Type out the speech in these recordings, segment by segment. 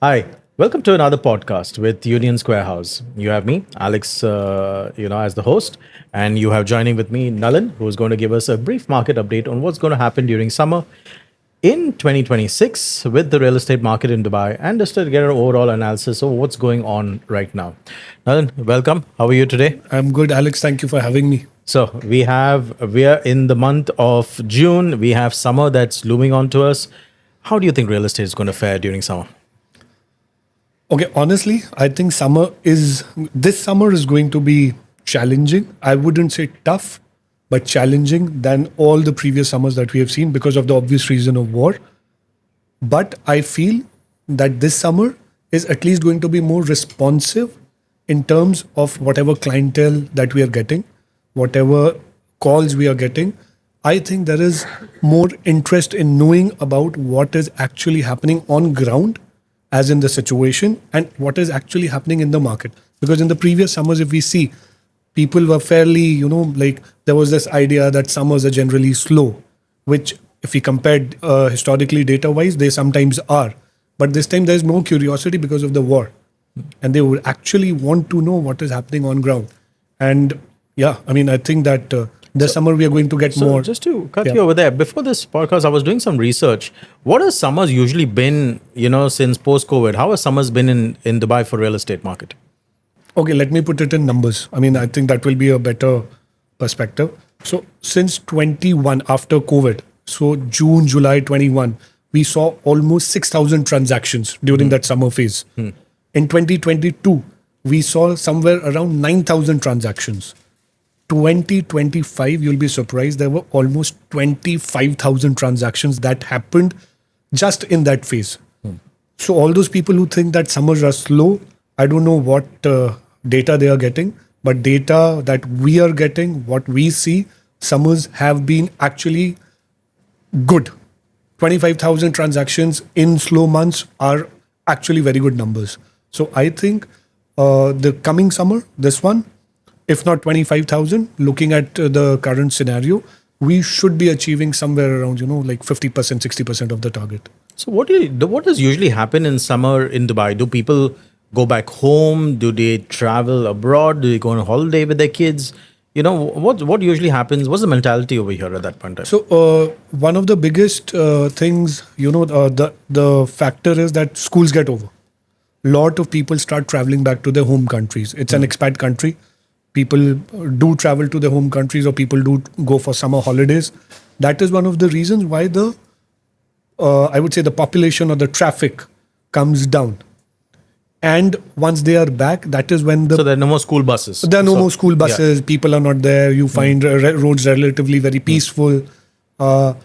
Hi, welcome to another podcast with Union Square House. You have me, Alex, as the host, and you have joining with me Nalan, who is going to give us a brief market update on what's going to happen during summer in 2026 with the real estate market in Dubai, and just to get an overall analysis of what's going on right now. Nalan, welcome. How are you today? I'm good, Alex. Thank you for having me. So we are in the month of June. We have summer that's looming onto us. How do you think real estate is going to fare during summer? Okay, honestly, I think this summer is going to be challenging. I wouldn't say tough, but challenging than all the previous summers that we have seen because of the obvious reason of war. But I feel that this summer is at least going to be more responsive in terms of whatever clientele that we are getting, whatever calls we are getting. I think there is more interest in knowing about what is actually happening on ground, as in the situation, and what is actually happening in the market. Because in the previous summers, if we see, people were fairly, like there was this idea that summers are generally slow, which if we compared historically data wise, they sometimes are. But this time there's no curiosity because of the war. And they would actually want to know what is happening on ground. And yeah, I mean, I think that this summer we are going to get more. Just to cut you over there, before this podcast, I was doing some research. What has summers usually been, since post-COVID? How has summers been in Dubai for real estate market? Okay, let me put it in numbers. I mean, I think that will be a better perspective. So since 21, after COVID, so June, July 21, we saw almost 6,000 transactions during that summer phase. In 2022, we saw somewhere around 9,000 transactions. 2025, you'll be surprised, there were almost 25,000 transactions that happened just in that phase. So all those people who think that summers are slow, I don't know what data they are getting, but data that we are getting, what we see, summers have been actually good. 25,000 transactions in slow months are actually very good numbers. So I think the coming summer, this one, if not 25,000, looking at the current scenario, we should be achieving somewhere around, like 50%, 60% of the target. So what does usually happen in summer in Dubai? Do people go back home? Do they travel abroad? Do they go on a holiday with their kids? What usually happens? What's the mentality over here at that point in time? So one of the biggest things, the factor is that schools get over. Lot of people start traveling back to their home countries. It's an expat country. People do travel to their home countries, or people do go for summer holidays. That is one of the reasons why I would say the population or the traffic comes down. And once they are back, that is when So there are no more school buses. There are no more school buses. Yeah. People are not there. You find roads relatively very peaceful. But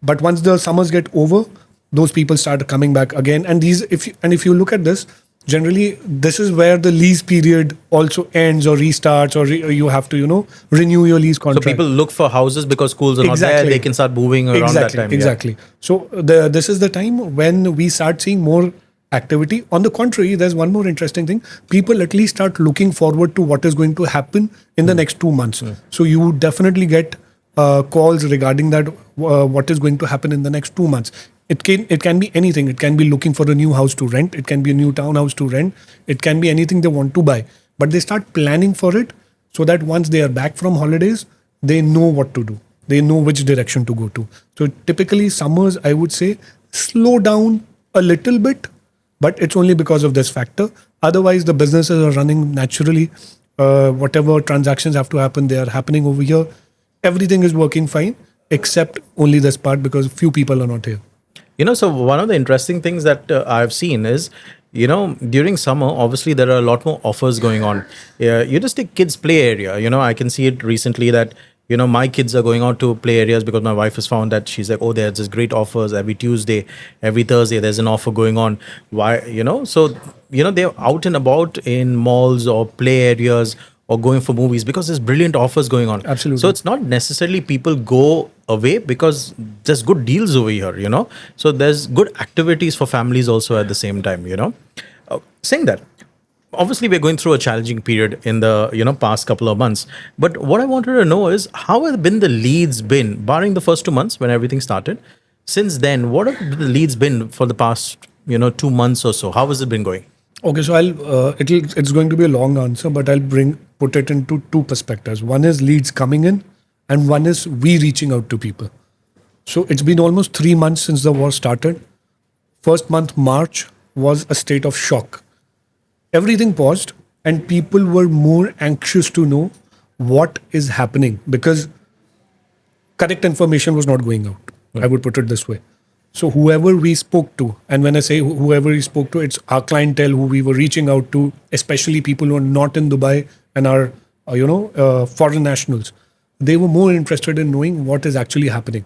once the summers get over, those people start coming back again. And if you look at this, generally this is where the lease period also ends or restarts, or you have to renew your lease contract. So people look for houses because schools are not there. They can start moving around that time. Exactly. So this is the time when we start seeing more activity. On the contrary, there's one more interesting thing. People at least start looking forward to what is going to happen in the next 2 months. So you definitely get calls regarding that, what is going to happen in the next 2 months. It can be anything. It can be looking for a new house to rent. It can be a new townhouse to rent. It can be anything they want to buy. But they start planning for it so that once they are back from holidays, they know what to do. They know which direction to go to. So typically summers, I would say, slow down a little bit, but it's only because of this factor. Otherwise, the businesses are running naturally. Whatever transactions have to happen, they are happening over here. Everything is working fine, except only this part because few people are not here. So one of the interesting things that I've seen is, during summer, obviously there are a lot more offers going on. You just take kids' play area. I can see it recently that, my kids are going out to play areas because my wife has found that she's like, oh, there's this great offers every Tuesday, every Thursday, there's an offer going on. Why, so, they're out and about in malls or play areas or going for movies because there's brilliant offers going on. Absolutely. So it's not necessarily people go away because there's good deals over here, So there's good activities for families also at the same time, Saying that, obviously we're going through a challenging period in the past couple of months. But what I wanted to know is how have been the leads been, barring the first 2 months when everything started? Since then, what have the leads been for the past 2 months or so? How has it been going? Okay, so it's going to be a long answer, but I'll put it into two perspectives. One is leads coming in, and one is we reaching out to people. So it's been almost 3 months since the war started. First month, March, was a state of shock. Everything paused, and people were more anxious to know what is happening because correct information was not going out. I would put it this way. So whoever we spoke to, and when I say whoever we spoke to, it's our clientele who we were reaching out to, especially people who are not in Dubai and are, foreign nationals. They were more interested in knowing what is actually happening.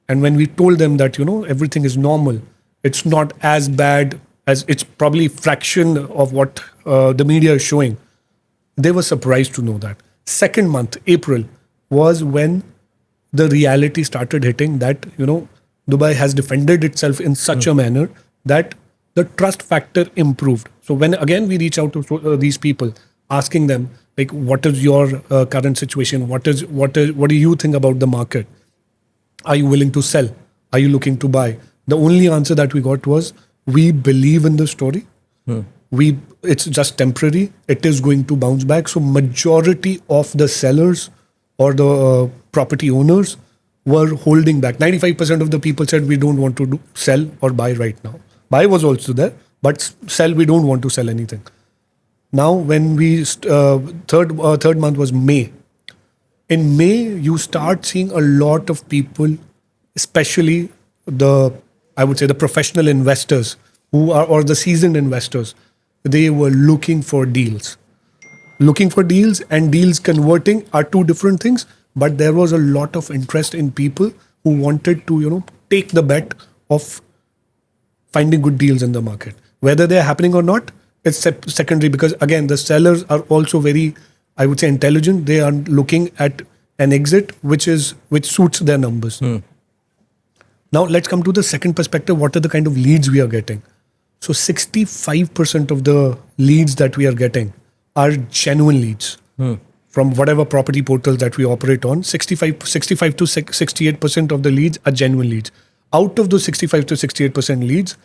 And when we told them that, everything is normal, it's not as bad as it's probably fraction of what the media is showing, they were surprised to know that. Second month, April, was when the reality started hitting that, Dubai has defended itself in such a manner that the trust factor improved. So when again we reach out to these people, asking them like, what is your current situation? What do you think about the market? Are you willing to sell? Are you looking to buy? The only answer that we got was, we believe in the story. It's just temporary. It is going to bounce back. So majority of the sellers or the property owners were holding back. 95% of the people said we don't want to sell or buy right now. Buy was also there, but sell, we don't want to sell anything. Now, when we third month was May. In May, you start seeing a lot of people, especially the professional investors or the seasoned investors. They were looking for deals. Looking for deals and deals converting are two different things. But there was a lot of interest in people who wanted to, take the bet of finding good deals in the market. Whether they're happening or not, it's secondary, because again, the sellers are also very, I would say, intelligent. They are looking at an exit which suits their numbers. Now, let's come to the second perspective. What are the kind of leads we are getting? So 65% of the leads that we are getting are genuine leads. From whatever property portals that we operate on, 65 to 68% of the leads are genuine leads. Out of those 65 to 68% leads,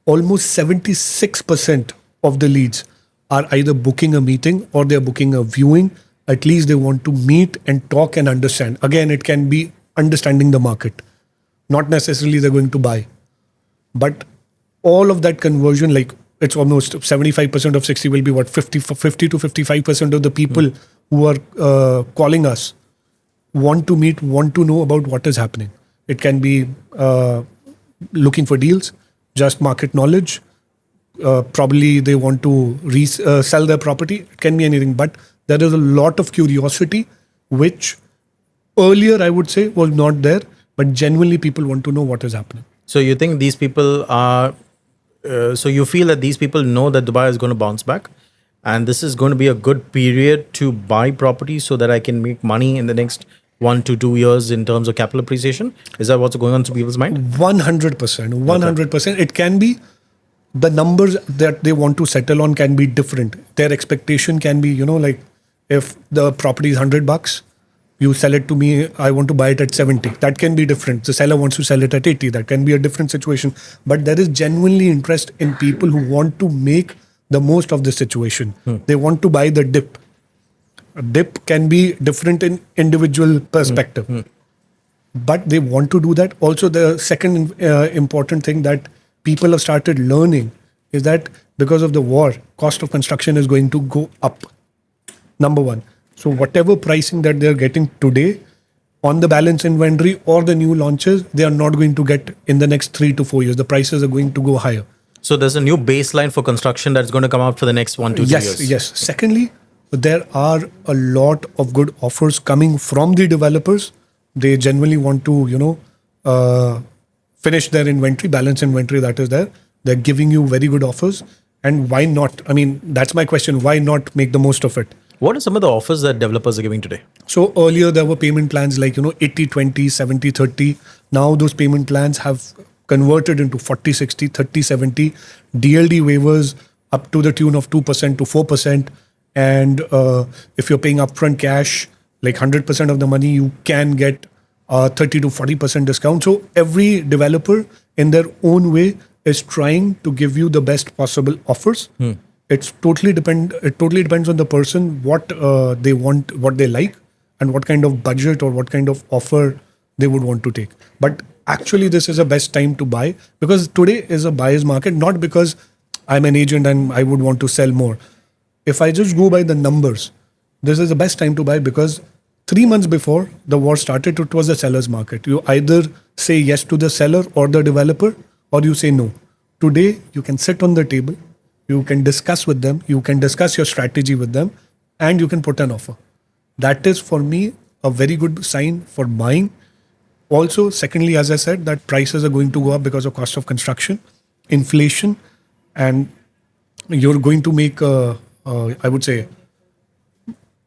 almost 76% of the leads are either booking a meeting or they're booking a viewing. At least they want to meet and talk and understand. Again, it can be understanding the market. Not necessarily they're going to buy. But all of that conversion, like it's almost 75% of 60 will be what, 50 to 55% of the people who are calling us want to meet, want to know about what is happening. It can be looking for deals, just market knowledge. Probably they want to sell their property. It can be anything. But there is a lot of curiosity, which earlier I would say was not there. But genuinely people want to know what is happening. So you think these people are... so you feel that these people know that Dubai is going to bounce back? And this is going to be a good period to buy property so that I can make money in the next 1 to 2 years in terms of capital appreciation? Is that what's going on through people's mind? 100%. 100%. It can be, the numbers that they want to settle on can be different. Their expectation can be, like if the property is $100, you sell it to me, I want to buy it at 70. That can be different. The seller wants to sell it at 80. That can be a different situation. But there is genuinely interest in people who want to make the most of the situation. They want to buy the dip. A dip can be different in individual perspective. But they want to do that. Also, the second important thing that people have started learning is that because of the war, cost of construction is going to go up. Number one. So whatever pricing that they're getting today on the balance inventory or the new launches, they are not going to get in the next 3 to 4 years. The prices are going to go higher. So there's a new baseline for construction that's going to come out for the next 1 to 2 years. Yes. Secondly, there are a lot of good offers coming from the developers. They genuinely want to, finish their inventory, balance inventory that is there. They're giving you very good offers. And why not? I mean, that's my question. Why not make the most of it? What are some of the offers that developers are giving today? So earlier there were payment plans like, 80-20, 70-30. Now those payment plans have converted into 40-60, 30-70, DLD waivers up to the tune of 2% to 4%. And if you're paying upfront cash, like 100% of the money, you can get 30 to 40% discount. So every developer in their own way is trying to give you the best possible offers. It totally depends on the person, what they want, what they like, and what kind of budget or what kind of offer they would want to take. But actually, this is the best time to buy, because today is a buyer's market, not because I'm an agent and I would want to sell more. If I just go by the numbers, this is the best time to buy, because 3 months before the war started, it was a seller's market. You either say yes to the seller or the developer, or you say no. Today, you can sit on the table, you can discuss with them, you can discuss your strategy with them, and you can put an offer. That is, for me, a very good sign for buying. Also, secondly, as I said, that prices are going to go up because of cost of construction, inflation, and you're going to make, I would say,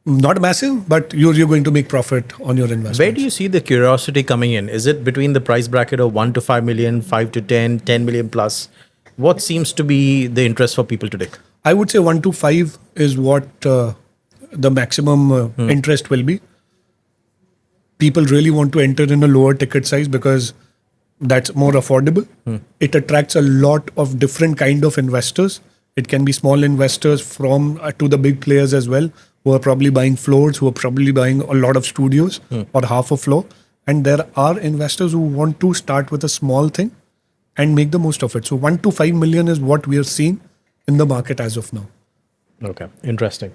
not massive, but you're going to make profit on your investment. Where do you see the curiosity coming in? Is it between the price bracket of 1 to 5 million, 5 to 10, 10 million plus? What seems to be the interest for people today? I would say 1 to 5 is what the maximum interest will be. People really want to enter in a lower ticket size because that's more affordable. It attracts a lot of different kind of investors. It can be small investors from to the big players as well, who are probably buying floors, who are probably buying a lot of studios or half a floor. And there are investors who want to start with a small thing and make the most of it. So 1 to 5 million is what we are seeing in the market as of now. Okay, interesting.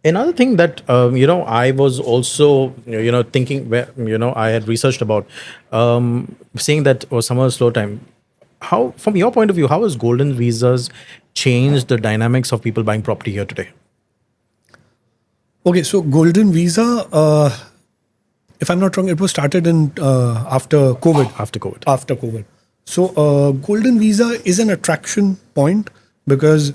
Another thing that I was also thinking, where I had researched about, saying that summer slow time. How, from your point of view, how has golden visas changed the dynamics of people buying property here today? Okay, so golden visa, if I'm not wrong, it was started in after COVID. After COVID. After COVID. So golden visa is an attraction point, because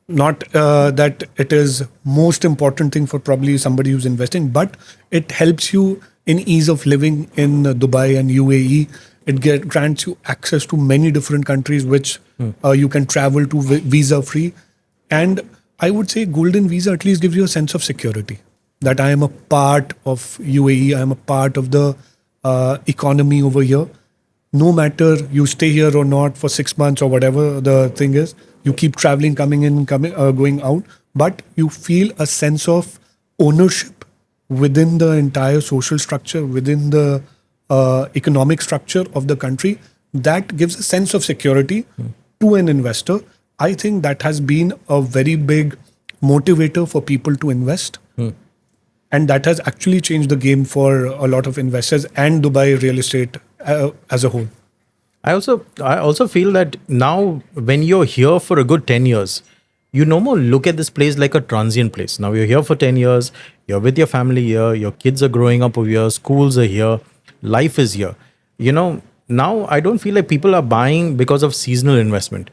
not that it is most important thing for probably somebody who's investing, but it helps you in ease of living in Dubai and UAE. It grants you access to many different countries, which you can travel to visa free. And I would say golden visa at least gives you a sense of security, that I am a part of UAE, I am a part of the economy over here. No matter you stay here or not for 6 months or whatever the thing is, you keep traveling, coming in, going out, but you feel a sense of ownership within the entire social structure, within the economic structure of the country. That gives a sense of security to an investor. I think that has been a very big motivator for people to invest. And that has actually changed the game for a lot of investors and Dubai real estate as a whole. I also feel that now when you're here for a good 10 years, you no more look at this place like a transient place. Now you're here for 10 years, you're with your family here, your kids are growing up over here, schools are here, life is here. Now I don't feel like people are buying because of seasonal investment.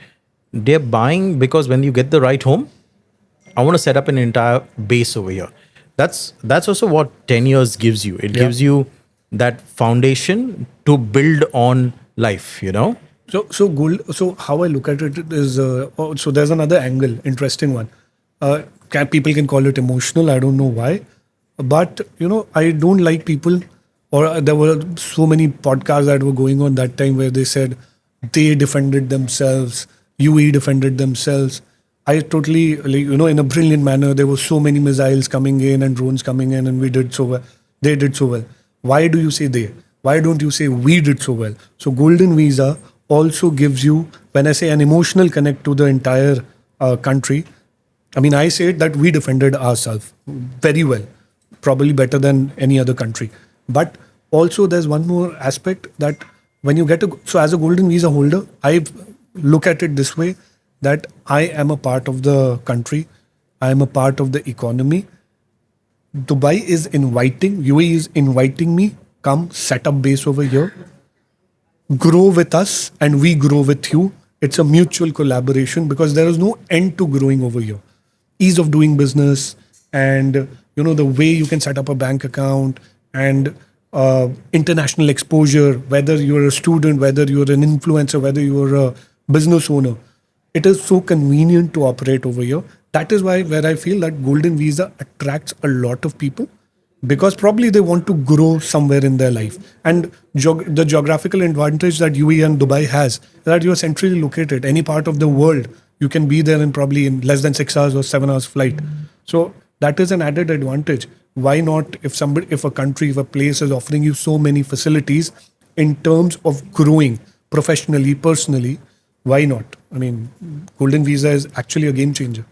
They're buying because when you get the right home, I want to set up an entire base over here. That's also what 10 years gives you. It gives you that foundation to build on life, So how I look at it is, so there's another angle, interesting one. People can call it emotional. I don't know why, but I don't like people, or there were so many podcasts that were going on that time where they said they defended themselves, UAE defended themselves. I totally, in a brilliant manner, there were so many missiles coming in and drones coming in, and we did so well. They did so well. Why do you say they? Why don't you say we did so well? So golden visa also gives you, when I say an emotional connect to the entire country, I mean, I say that we defended ourselves very well, probably better than any other country. But also there's one more aspect, that when you so as a golden visa holder, I look at it this way, that I am a part of the country, I am a part of the economy. Dubai is inviting, UAE is inviting me, come set up base over here, grow with us, and we grow with you. It's a mutual collaboration, because there is no end to growing over here. Ease of doing business, and the way you can set up a bank account, and international exposure, whether you're a student, whether you're an influencer, whether you're a business owner. It is so convenient to operate over here. That is why where I feel that golden visa attracts a lot of people, because probably they want to grow somewhere in their life. And the geographical advantage that UAE and Dubai has is that you are centrally located. Any part of the world, you can be there in probably in less than 6 hours or 7 hours flight. So that is an added advantage. Why not, if a country, if a place is offering you so many facilities in terms of growing professionally, personally, why not? I mean, Golden Visa is actually a game changer.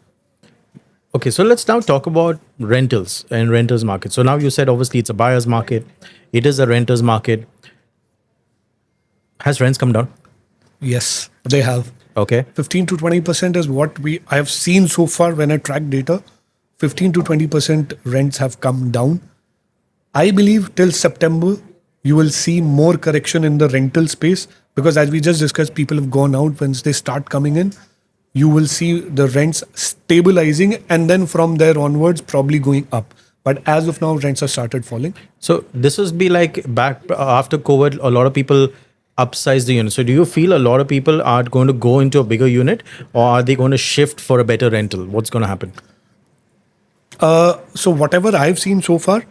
Okay, so let's now talk about rentals and renters market. So now you said obviously it's a buyer's market, it is a renters market. Has rents come down? Yes, they have. Okay. 15 to 20% is what I have seen so far when I track data. 15 to 20% rents have come down. I believe till September, you will see more correction in the rental space, because as we just discussed, people have gone out. Once they start coming in, you will see the rents stabilizing, and then from there onwards, probably going up. But as of now, rents have started falling. So this would be like back after COVID, a lot of people upsize the unit. So do you feel a lot of people are going to go into a bigger unit, or are they going to shift for a better rental? What's going to happen? So whatever I've seen so far,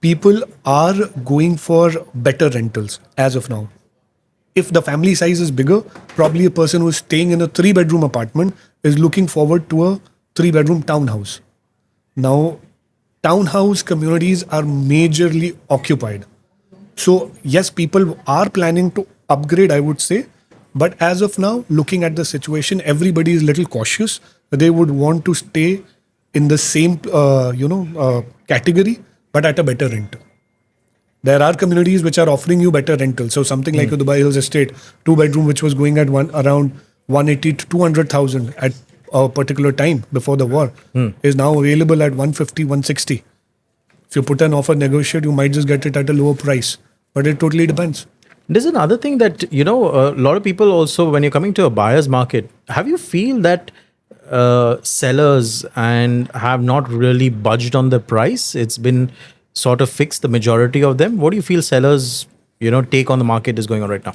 people are going for better rentals as of now. If the family size is bigger, probably a person who's staying in a 3-bedroom apartment is looking forward to a 3-bedroom townhouse. Now, townhouse communities are majorly occupied. So yes, people are planning to upgrade, I would say. But as of now, looking at the situation, everybody is a little cautious. They would want to stay in the same, category, but at a better rent. There are communities which are offering you better rental. So something like a Dubai Hills Estate, 2-bedroom, which was going at around 180 to 200,000 at a particular time before the war, is now available at 150, 160. If you put an offer, negotiate, you might just get it at a lower price. But it totally depends. There's another thing that, a lot of people also, when you're coming to a buyer's market, have you feel that sellers and have not really budged on the price? It's been sort of fixed, the majority of them. What do you feel sellers, take on the market is going on right now?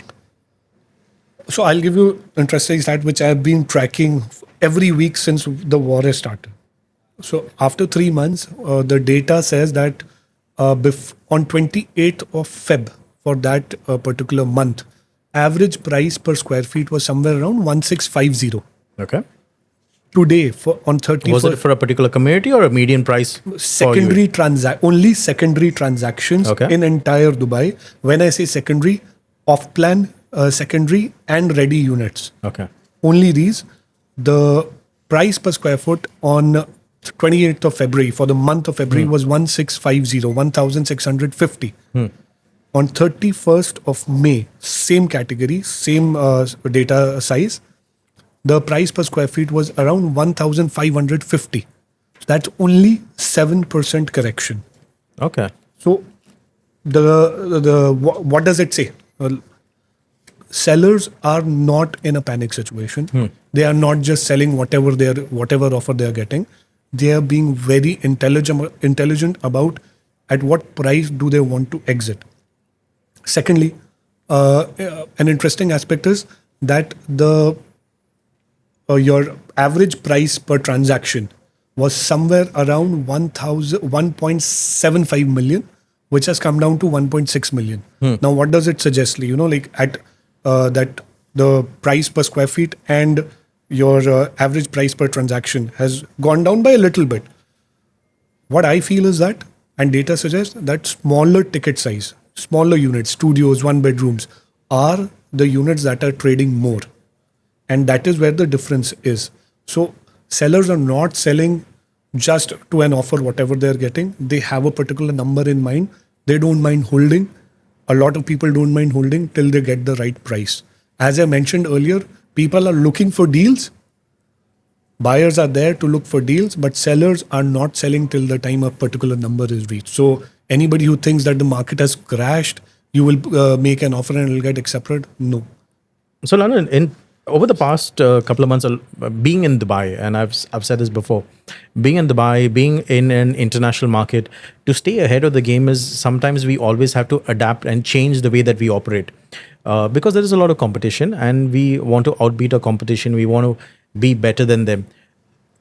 So I'll give you interesting stat which I've been tracking every week since the war has started. So after 3 months, the data says that on 28th of Feb for that particular month, average price per square feet was somewhere around 1650. Okay. Today, on 31st, was it for a particular community or a median price? Secondary only secondary transactions in entire Dubai. When I say secondary, off-plan, secondary and ready units. Okay. Only these. The price per square foot on 28th of February for the month of February was 1650, 1650. On 31st of May, same category, same data size, the price per square feet was around 1550. So that's only 7% correction. Okay. So what does it say? Sellers are not in a panic situation. They are not just selling whatever offer they are getting. They are being very intelligent about at what price do they want to exit. Secondly, an interesting aspect is that your average price per transaction was somewhere around 1.75 million, which has come down to 1.6 million. Now, what does it suggest? At that the price per square feet and your average price per transaction has gone down by a little bit. What I feel is that, and data suggests that smaller ticket size, smaller units, studios, 1-bedrooms, are the units that are trading more. And that is where the difference is. So sellers are not selling just to an offer whatever they're getting. They have a particular number in mind. They don't mind holding. A lot of people don't mind holding till they get the right price. As I mentioned earlier, people are looking for deals. Buyers are there to look for deals, but sellers are not selling till the time a particular number is reached. So anybody who thinks that the market has crashed, you will make an offer and it will get accepted. No. So Lalan, over the past couple of months, being in Dubai, and I've said this before, being in Dubai, being in an international market, to stay ahead of the game is sometimes we always have to adapt and change the way that we operate. Because there is a lot of competition and we want to outbeat our competition. We want to be better than them.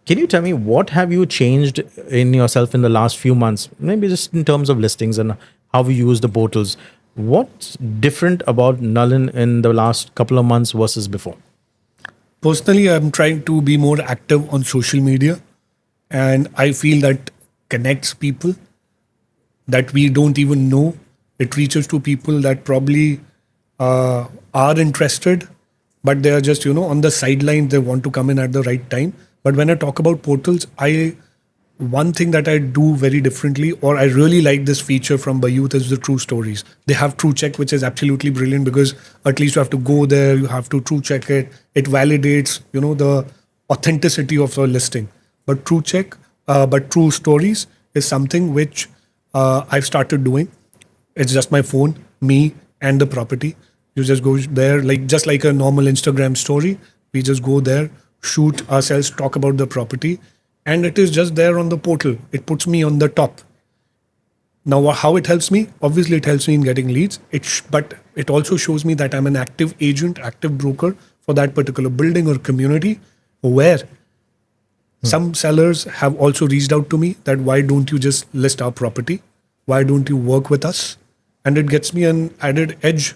Can you tell me what have you changed in yourself in the last few months? Maybe just in terms of listings and how we use the portals. What's different about Nalin in the last couple of months versus before? Personally, I'm trying to be more active on social media, and I feel that connects people that we don't even know. It reaches to people that probably are interested, but they are just, on the sideline. They want to come in at the right time. But when I talk about portals, one thing that I do very differently, or I really like this feature from Bayut, is the true stories. They have True Check, which is absolutely brilliant because at least you have to go there, you have to true check it. It validates, the authenticity of the listing. But True Stories is something which I've started doing. It's just my phone, me, and the property. You just go there, just like a normal Instagram story. We just go there, shoot ourselves, talk about the property, and it is just there on the portal. It puts me on the top. Now, how it helps me? Obviously, it helps me in getting leads. But it also shows me that I'm an active agent, active broker for that particular building or community, where some sellers have also reached out to me that why don't you just list our property? Why don't you work with us? And it gets me an added edge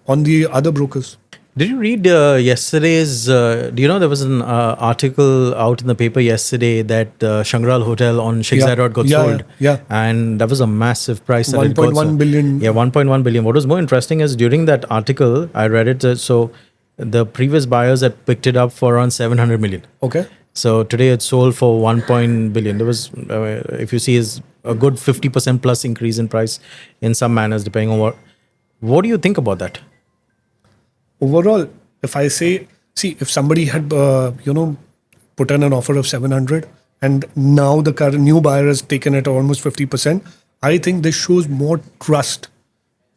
on the other brokers. Did you read yesterday's? Do you know there was an article out in the paper yesterday that Shangral Hotel on Sheikh Zayed Road got sold? Yeah. And that was a massive price. That it got 1.1 billion. Yeah, 1.1 billion. What was more interesting is during that article, I read it. So the previous buyers had picked it up for around 700 million. Okay. So today it's sold for 1 billion. There was, if you see, is a good 50% plus increase in price in some manners, depending on what do you think about that? Overall, if I say, if somebody had, put in an offer of 700 and now the current new buyer has taken it almost 50%, I think this shows more trust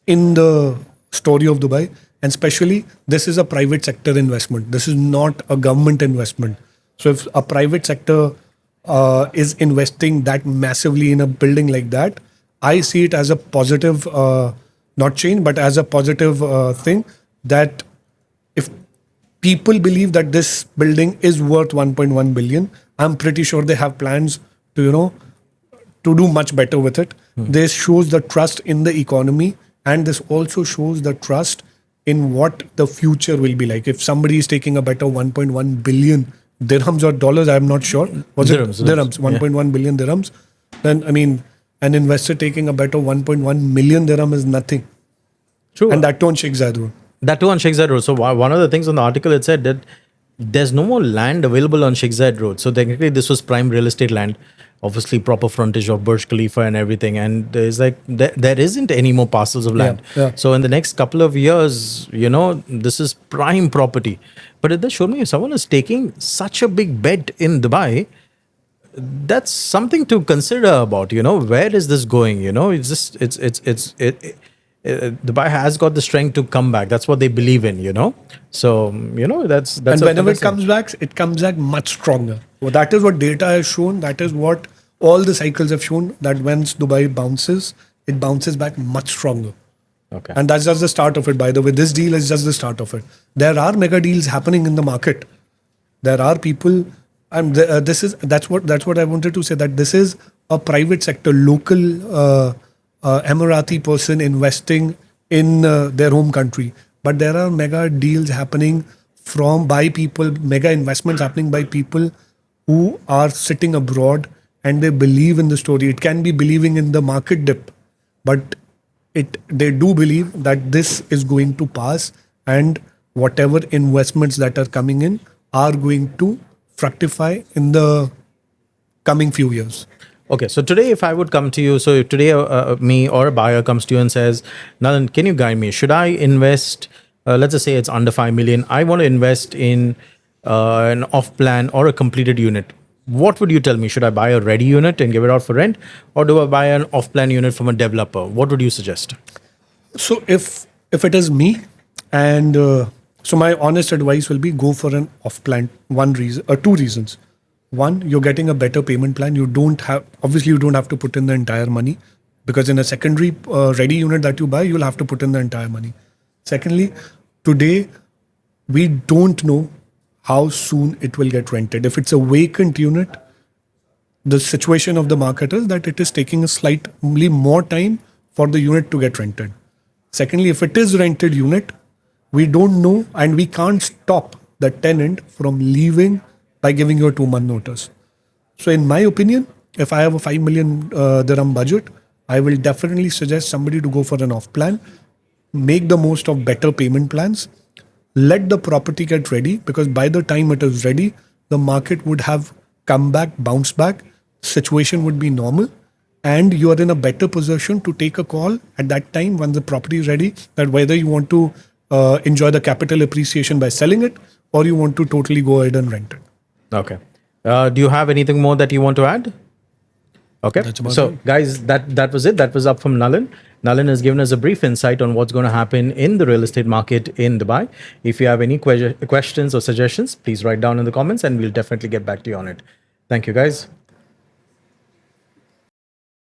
in the story of Dubai. And especially, this is a private sector investment. This is not a government investment. So if a private sector is investing that massively in a building like that, I see it as a positive, not change, but as a positive thing that if people believe that this building is worth 1.1 billion, I'm pretty sure they have plans to, to do much better with it. This shows the trust in the economy, and this also shows the trust in what the future will be like. If somebody is taking a bet of 1.1 billion dirhams or dollars, I'm not sure. Was dirhams, it dirhams? 1.1 billion dirhams. Then, an investor taking a bet of 1.1 million dirham is nothing. True. And that too on Sheikh Zayed Road. That too on Sheikh Zayed Road. So one of the things on the article, it said that there's no more land available on Sheikh Zayed Road. So technically this was prime real estate land, obviously proper frontage of Burj Khalifa and everything. And there's there isn't any more parcels of land. Yeah. So in the next couple of years, this is prime property. But it does show me if someone is taking such a big bet in Dubai, that's something to consider about, where is this going? It's just, Dubai has got the strength to come back. That's what they believe in, So, that's and whenever it comes back much stronger. Well, that is what data has shown. That is what all the cycles have shown, that when Dubai bounces, it bounces back much stronger. Okay. And that's just the start of it, by the way. This deal is just the start of it. There are mega deals happening in the market. There are people, and that's what I wanted to say, that this is a private sector, local Emirati person investing in their home country. But there are mega deals happening by people, mega investments happening by people who are sitting abroad and they believe in the story. It can be believing in the market dip, but they do believe that this is going to pass, and whatever investments that are coming in are going to fructify in the coming few years. Okay, so today if I would come to you, so if today me or a buyer comes to you and says, Nalin, can you guide me? Should I invest, let's just say it's under 5 million. I want to invest in an off-plan or a completed unit. What would you tell me? Should I buy a ready unit and give it out for rent? Or do I buy an off-plan unit from a developer? What would you suggest? So if it is me, and so my honest advice will be go for an off-plan. Two reasons. One, you're getting a better payment plan. You don't have to put in the entire money, because in a secondary ready unit that you buy, you'll have to put in the entire money. Secondly, today we don't know how soon it will get rented. If it's a vacant unit, the situation of the market is that it is taking a slightly more time for the unit to get rented. Secondly, if it is rented unit, we don't know and we can't stop the tenant from leaving by giving you a 2-month notice. So in my opinion, if I have a 5 million dirham budget, I will definitely suggest somebody to go for an off plan, make the most of better payment plans, let the property get ready, because by the time it is ready, the market would have come back, bounced back, situation would be normal, and you are in a better position to take a call at that time when the property is ready, that whether you want to enjoy the capital appreciation by selling it or you want to totally go ahead and rent it. Okay. Do you have anything more that you want to add? Okay. That's about So, it. guys, that was it. That was up from Nalin. Nalin has given us a brief insight on what's going to happen in the real estate market in Dubai. If you have any questions or suggestions, please write down in the comments and we'll definitely get back to you on it. Thank you, guys.